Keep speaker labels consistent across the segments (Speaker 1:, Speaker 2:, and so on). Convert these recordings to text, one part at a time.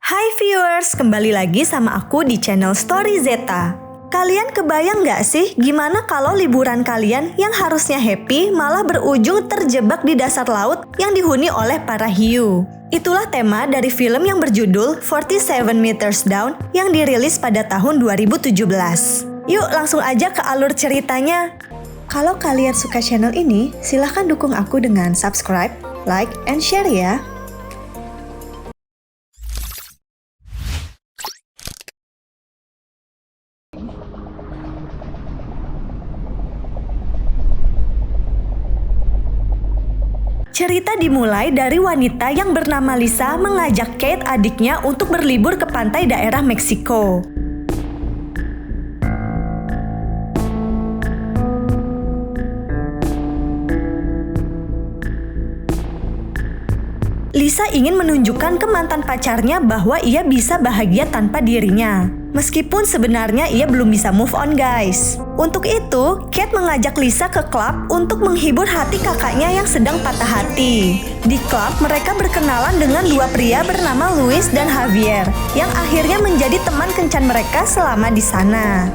Speaker 1: Hai viewers, kembali lagi sama aku di channel Story Zeta. Kalian kebayang nggak sih gimana kalau liburan kalian yang harusnya happy malah berujung terjebak di dasar laut yang dihuni oleh para hiu? Itulah tema dari film yang berjudul 47 Meters Down yang dirilis pada tahun 2017. Yuk langsung aja ke alur ceritanya. Kalau kalian suka channel ini, silahkan dukung aku dengan subscribe, like, and share ya. Cerita dimulai dari wanita yang bernama Lisa mengajak Kate adiknya untuk berlibur ke pantai daerah Meksiko. Lisa ingin menunjukkan ke mantan pacarnya bahwa ia bisa bahagia tanpa dirinya. Meskipun sebenarnya ia belum bisa move on guys. Untuk itu, Kate mengajak Lisa ke klub untuk menghibur hati kakaknya yang sedang patah hati. Di klub, mereka berkenalan dengan dua pria bernama Luis dan Javier, yang akhirnya menjadi teman kencan mereka selama di sana.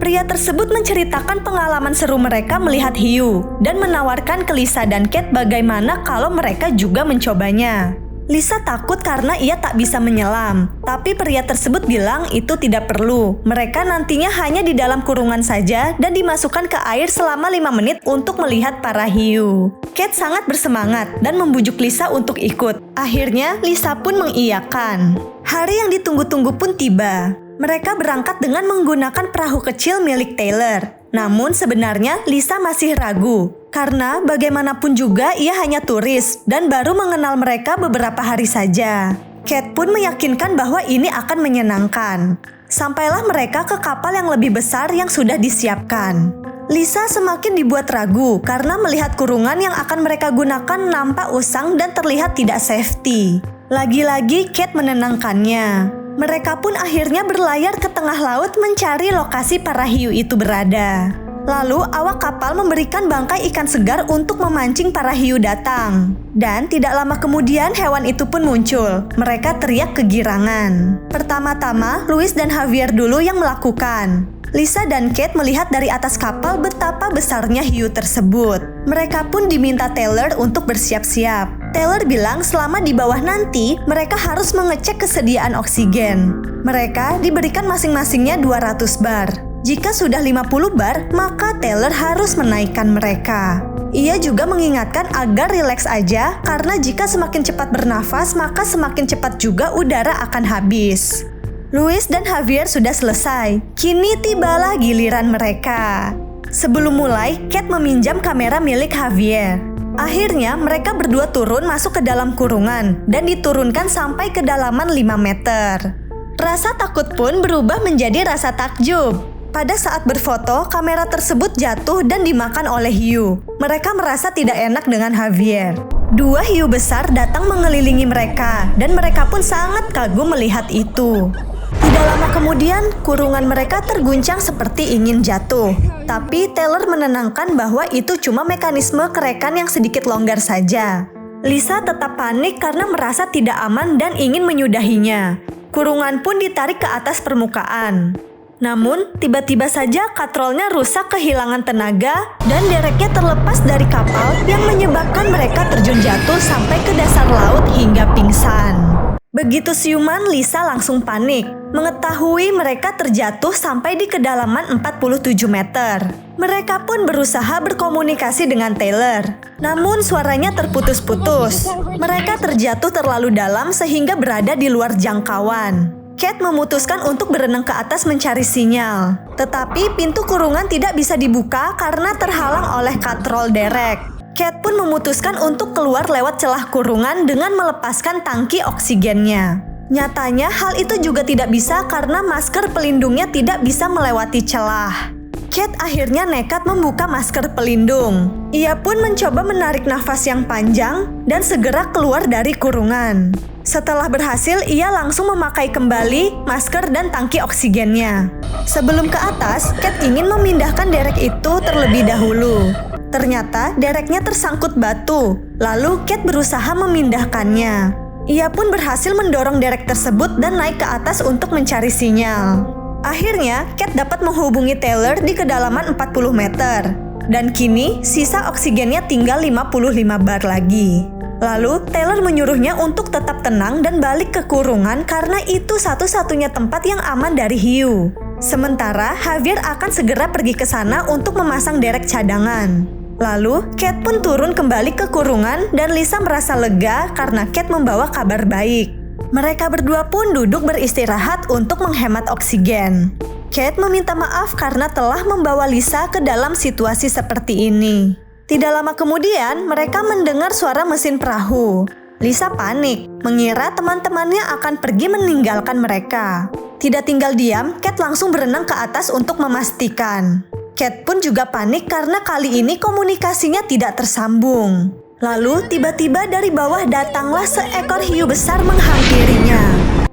Speaker 1: Pria tersebut menceritakan pengalaman seru mereka melihat hiu dan menawarkan ke Lisa dan Kate bagaimana kalau mereka juga mencobanya. Lisa takut karena ia tak bisa menyelam, tapi pria tersebut bilang itu tidak perlu. Mereka nantinya hanya di dalam kurungan saja dan dimasukkan ke air selama 5 menit untuk melihat para hiu. Kate sangat bersemangat dan membujuk Lisa untuk ikut. Akhirnya Lisa pun mengiyakan. Hari yang ditunggu-tunggu pun tiba. Mereka berangkat dengan menggunakan perahu kecil milik Taylor. Namun sebenarnya Lisa masih ragu, karena bagaimanapun juga ia hanya turis dan baru mengenal mereka beberapa hari saja. Kate pun meyakinkan bahwa ini akan menyenangkan. Sampailah mereka ke kapal yang lebih besar yang sudah disiapkan. Lisa semakin dibuat ragu karena melihat kurungan yang akan mereka gunakan nampak usang dan terlihat tidak safety. Lagi-lagi Kate menenangkannya. Mereka pun akhirnya berlayar ke tengah laut mencari lokasi para hiu itu berada. Lalu awak kapal memberikan bangkai ikan segar untuk memancing para hiu datang. Dan tidak lama kemudian hewan itu pun muncul. Mereka teriak kegirangan. Pertama-tama Luis dan Javier dulu yang melakukan. Lisa dan Kate melihat dari atas kapal betapa besarnya hiu tersebut. Mereka pun diminta Taylor untuk bersiap-siap. Taylor bilang selama di bawah nanti, mereka harus mengecek kesediaan oksigen. Mereka diberikan masing-masingnya 200 bar. Jika sudah 50 bar, maka Taylor harus menaikkan mereka. Ia juga mengingatkan agar rileks aja, karena jika semakin cepat bernafas, maka semakin cepat juga udara akan habis. Luis dan Javier sudah selesai. Kini tibalah giliran mereka. Sebelum mulai, Kate meminjam kamera milik Javier. Akhirnya mereka berdua turun masuk ke dalam kurungan dan diturunkan sampai kedalaman 5 meter. Rasa takut pun berubah menjadi rasa takjub. Pada saat berfoto, kamera tersebut jatuh dan dimakan oleh hiu. Mereka merasa tidak enak dengan Javier. 2 hiu besar datang mengelilingi mereka dan mereka pun sangat kagum melihat itu. Tidak lama kemudian, kurungan mereka terguncang seperti ingin jatuh. Tapi Taylor menenangkan bahwa itu cuma mekanisme kerekan yang sedikit longgar saja. Lisa tetap panik karena merasa tidak aman dan ingin menyudahinya. Kurungan pun ditarik ke atas permukaan. Namun, tiba-tiba saja katrolnya rusak kehilangan tenaga dan dereknya terlepas dari kapal yang menyebabkan mereka terjun jatuh sampai ke dasar laut hingga pingsan. Begitu siuman, Lisa langsung panik. Mengetahui mereka terjatuh sampai di kedalaman 47 meter. Mereka pun berusaha berkomunikasi dengan Taylor. Namun suaranya terputus-putus. Mereka terjatuh terlalu dalam sehingga berada di luar jangkauan. Kate memutuskan untuk berenang ke atas mencari sinyal. Tetapi pintu kurungan tidak bisa dibuka karena terhalang oleh katrol derek. Kate pun memutuskan untuk keluar lewat celah kurungan dengan melepaskan tangki oksigennya. Nyatanya hal itu juga tidak bisa karena masker pelindungnya tidak bisa melewati celah. Kate akhirnya nekat membuka masker pelindung. Ia pun mencoba menarik nafas yang panjang dan segera keluar dari kurungan. Setelah berhasil, ia langsung memakai kembali masker dan tangki oksigennya. Sebelum ke atas, Kate ingin memindahkan derek itu terlebih dahulu. Ternyata dereknya tersangkut batu, lalu Kate berusaha memindahkannya. Ia pun berhasil mendorong derek tersebut dan naik ke atas untuk mencari sinyal. Akhirnya, Kate dapat menghubungi Taylor di kedalaman 40 meter. Dan kini, sisa oksigennya tinggal 55 bar lagi. Lalu, Taylor menyuruhnya untuk tetap tenang dan balik ke kurungan karena itu satu-satunya tempat yang aman dari hiu. Sementara, Javier akan segera pergi ke sana untuk memasang derek cadangan. Lalu, Kate pun turun kembali ke kurungan dan Lisa merasa lega karena Kate membawa kabar baik. Mereka berdua pun duduk beristirahat untuk menghemat oksigen. Kate meminta maaf karena telah membawa Lisa ke dalam situasi seperti ini. Tidak lama kemudian, mereka mendengar suara mesin perahu. Lisa panik, mengira teman-temannya akan pergi meninggalkan mereka. Tidak tinggal diam, Kate langsung berenang ke atas untuk memastikan. Kate pun juga panik karena kali ini komunikasinya tidak tersambung. Lalu tiba-tiba dari bawah datanglah seekor hiu besar menghampirinya.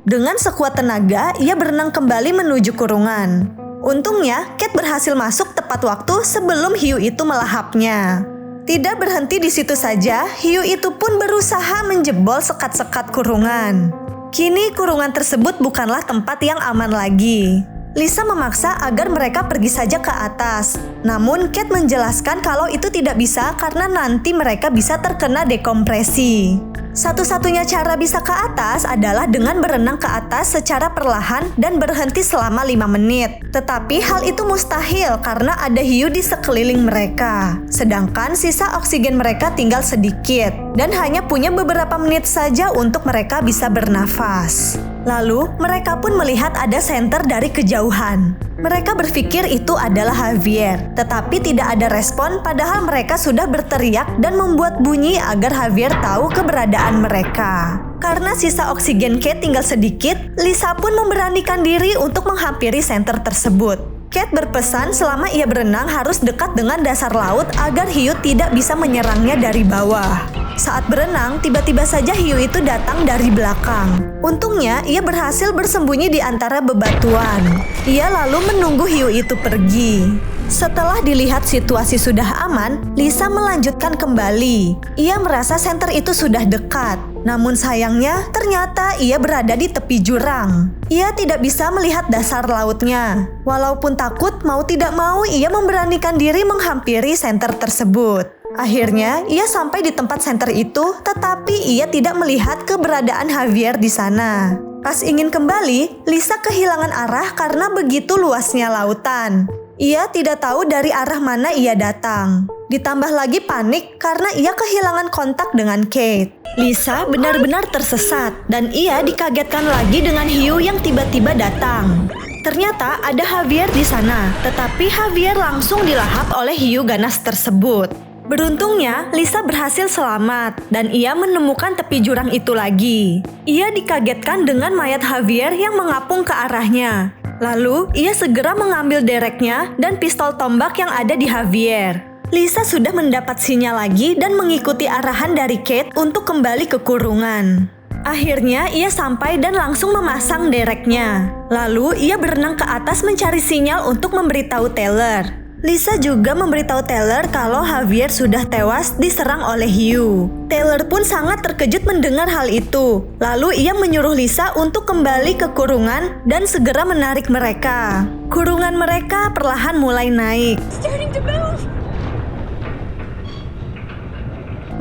Speaker 1: Dengan sekuat tenaga, ia berenang kembali menuju kurungan. Untungnya, Kate berhasil masuk tepat waktu sebelum hiu itu melahapnya. Tidak berhenti di situ saja, hiu itu pun berusaha menjebol sekat-sekat kurungan. Kini kurungan tersebut bukanlah tempat yang aman lagi. Lisa memaksa agar mereka pergi saja ke atas. Namun Kate menjelaskan kalau itu tidak bisa karena nanti mereka bisa terkena dekompresi. Satu-satunya cara bisa ke atas adalah dengan berenang ke atas secara perlahan dan berhenti selama 5 menit. Tetapi hal itu mustahil karena ada hiu di sekeliling mereka. Sedangkan sisa oksigen mereka tinggal sedikit dan hanya punya beberapa menit saja untuk mereka bisa bernafas. Lalu, mereka pun melihat ada senter dari kejauhan. Mereka berpikir itu adalah Javier, tetapi tidak ada respon padahal mereka sudah berteriak dan membuat bunyi agar Javier tahu keberadaan mereka. Karena sisa oksigen Kate tinggal sedikit, Lisa pun memberanikan diri untuk menghampiri senter tersebut. Kate berpesan selama ia berenang harus dekat dengan dasar laut agar hiu tidak bisa menyerangnya dari bawah. Saat berenang, tiba-tiba saja hiu itu datang dari belakang. Untungnya, ia berhasil bersembunyi di antara bebatuan. Ia lalu menunggu hiu itu pergi. Setelah dilihat situasi sudah aman, Lisa melanjutkan kembali. Ia merasa senter itu sudah dekat. Namun sayangnya, ternyata ia berada di tepi jurang. Ia tidak bisa melihat dasar lautnya. Walaupun takut, mau tidak mau ia memberanikan diri menghampiri senter tersebut. Akhirnya, ia sampai di tempat senter itu, tetapi ia tidak melihat keberadaan Javier di sana. Pas ingin kembali, Lisa kehilangan arah karena begitu luasnya lautan. Ia tidak tahu dari arah mana ia datang. Ditambah lagi panik karena ia kehilangan kontak dengan Kate. Lisa benar-benar tersesat dan ia dikagetkan lagi dengan hiu yang tiba-tiba datang. Ternyata ada Javier di sana, tetapi Javier langsung dilahap oleh hiu ganas tersebut. Beruntungnya, Lisa berhasil selamat dan ia menemukan tepi jurang itu lagi. Ia dikagetkan dengan mayat Javier yang mengapung ke arahnya. Lalu, ia segera mengambil dereknya dan pistol tombak yang ada di Javier. Lisa sudah mendapat sinyal lagi dan mengikuti arahan dari Kate untuk kembali ke kurungan. Akhirnya, ia sampai dan langsung memasang dereknya. Lalu, ia berenang ke atas mencari sinyal untuk memberitahu Taylor. Lisa juga memberitahu Taylor kalau Javier sudah tewas diserang oleh hiu. Taylor pun sangat terkejut mendengar hal itu. Lalu ia menyuruh Lisa untuk kembali ke kurungan dan segera menarik mereka. Kurungan mereka perlahan mulai naik.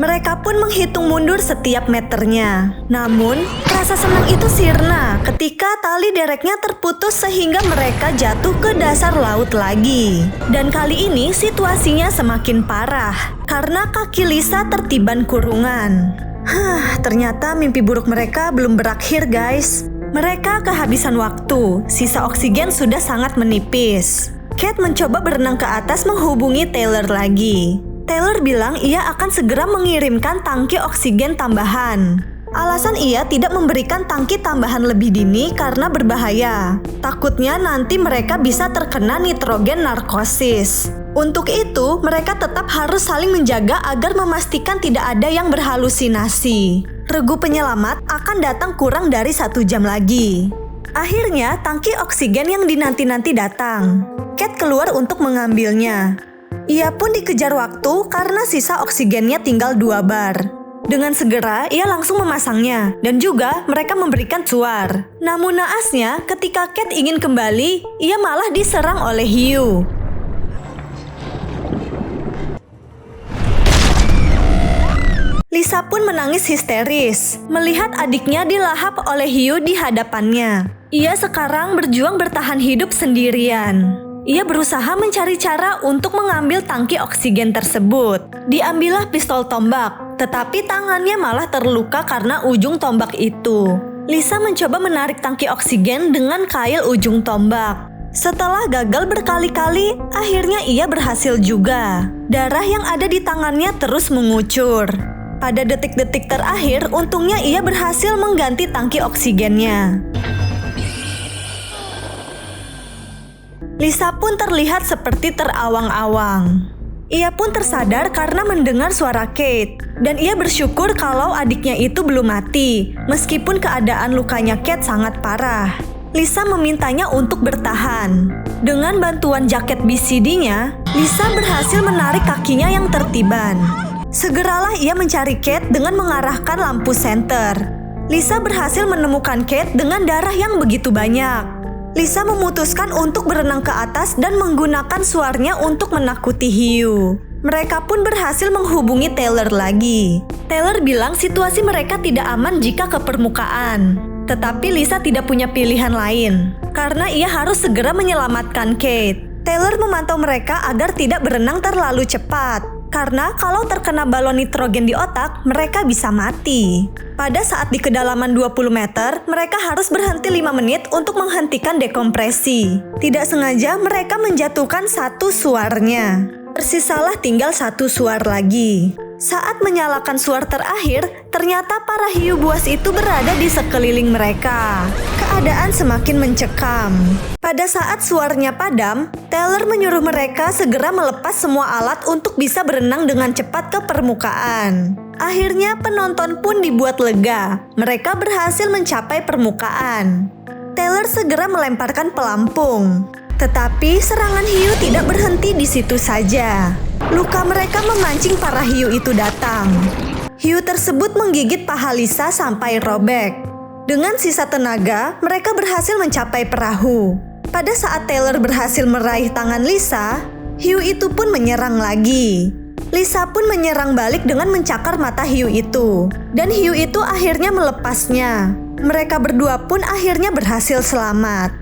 Speaker 1: Mereka pun menghitung mundur setiap meternya. Namun, rasa senang itu sirna ketika tali dereknya terputus sehingga mereka jatuh ke dasar laut lagi. Dan kali ini situasinya semakin parah karena kaki Lisa tertiban kurungan. Ternyata mimpi buruk mereka belum berakhir, guys. Mereka kehabisan waktu, sisa oksigen sudah sangat menipis. Kate mencoba berenang ke atas menghubungi Taylor lagi. Taylor bilang ia akan segera mengirimkan tangki oksigen tambahan. Alasan ia tidak memberikan tangki tambahan lebih dini karena berbahaya. Takutnya nanti mereka bisa terkena nitrogen narkosis. Untuk itu, mereka tetap harus saling menjaga agar memastikan tidak ada yang berhalusinasi. Regu penyelamat akan datang kurang dari 1 jam lagi. Akhirnya, tangki oksigen yang dinanti-nanti datang. Kate keluar untuk mengambilnya. Ia pun dikejar waktu karena sisa oksigennya tinggal 2 bar. Dengan segera, ia langsung memasangnya, dan juga mereka memberikan suar. Namun naasnya, ketika Kate ingin kembali, ia malah diserang oleh hiu. Lisa pun menangis histeris melihat adiknya dilahap oleh hiu di hadapannya. Ia sekarang berjuang bertahan hidup sendirian. Ia berusaha mencari cara untuk mengambil tangki oksigen tersebut. Diambillah pistol tombak, tetapi tangannya malah terluka karena ujung tombak itu. Lisa mencoba menarik tangki oksigen dengan kail ujung tombak. Setelah gagal berkali-kali, akhirnya ia berhasil juga. Darah yang ada di tangannya terus mengucur. Pada detik-detik terakhir, untungnya ia berhasil mengganti tangki oksigennya. Lisa pun terlihat seperti terawang-awang. Ia pun tersadar karena mendengar suara Kate, dan ia bersyukur kalau adiknya itu belum mati, meskipun keadaan lukanya Kate sangat parah. Lisa memintanya untuk bertahan. Dengan bantuan jaket BCD-nya, Lisa berhasil menarik kakinya yang tertiban. Segeralah ia mencari Kate dengan mengarahkan lampu senter. Lisa berhasil menemukan Kate dengan darah yang begitu banyak. Lisa memutuskan untuk berenang ke atas dan menggunakan suarnya untuk menakuti hiu. Mereka pun berhasil menghubungi Taylor lagi. Taylor bilang situasi mereka tidak aman jika ke permukaan. Tetapi Lisa tidak punya pilihan lain, karena ia harus segera menyelamatkan Kate. Taylor memantau mereka agar tidak berenang terlalu cepat. Karena kalau terkena balon nitrogen di otak, mereka bisa mati. Pada saat di kedalaman 20 meter, mereka harus berhenti 5 menit untuk menghentikan dekompresi. Tidak sengaja mereka menjatuhkan satu suarnya. Tersisalah tinggal satu suar lagi. Saat menyalakan suar terakhir, ternyata para hiu buas itu berada di sekeliling mereka. Keadaan semakin mencekam. Pada saat suarnya padam, Taylor menyuruh mereka segera melepas semua alat untuk bisa berenang dengan cepat ke permukaan. Akhirnya penonton pun dibuat lega. Mereka berhasil mencapai permukaan. Taylor segera melemparkan pelampung. Tetapi serangan hiu tidak berhenti di situ saja. Luka mereka memancing para hiu itu datang. Hiu tersebut menggigit paha Lisa sampai robek. Dengan sisa tenaga, mereka berhasil mencapai perahu. Pada saat Taylor berhasil meraih tangan Lisa, hiu itu pun menyerang lagi. Lisa pun menyerang balik dengan mencakar mata hiu itu. Dan hiu itu akhirnya melepasnya. Mereka berdua pun akhirnya berhasil selamat.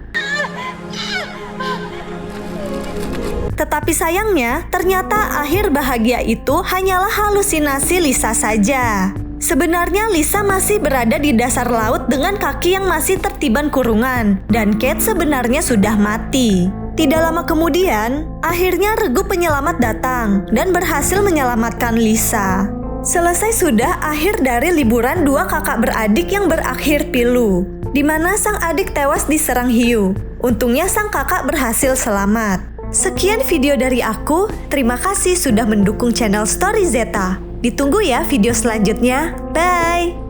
Speaker 1: Tetapi sayangnya, ternyata akhir bahagia itu hanyalah halusinasi Lisa saja. Sebenarnya Lisa masih berada di dasar laut dengan kaki yang masih tertiban kurungan, dan Kate sebenarnya sudah mati. Tidak lama kemudian, akhirnya regu penyelamat datang dan berhasil menyelamatkan Lisa. Selesai sudah akhir dari liburan dua kakak beradik yang berakhir pilu, di mana sang adik tewas diserang hiu. Untungnya sang kakak berhasil selamat. Sekian video dari aku, terima kasih sudah mendukung channel Story Zeta. Ditunggu ya video selanjutnya, bye!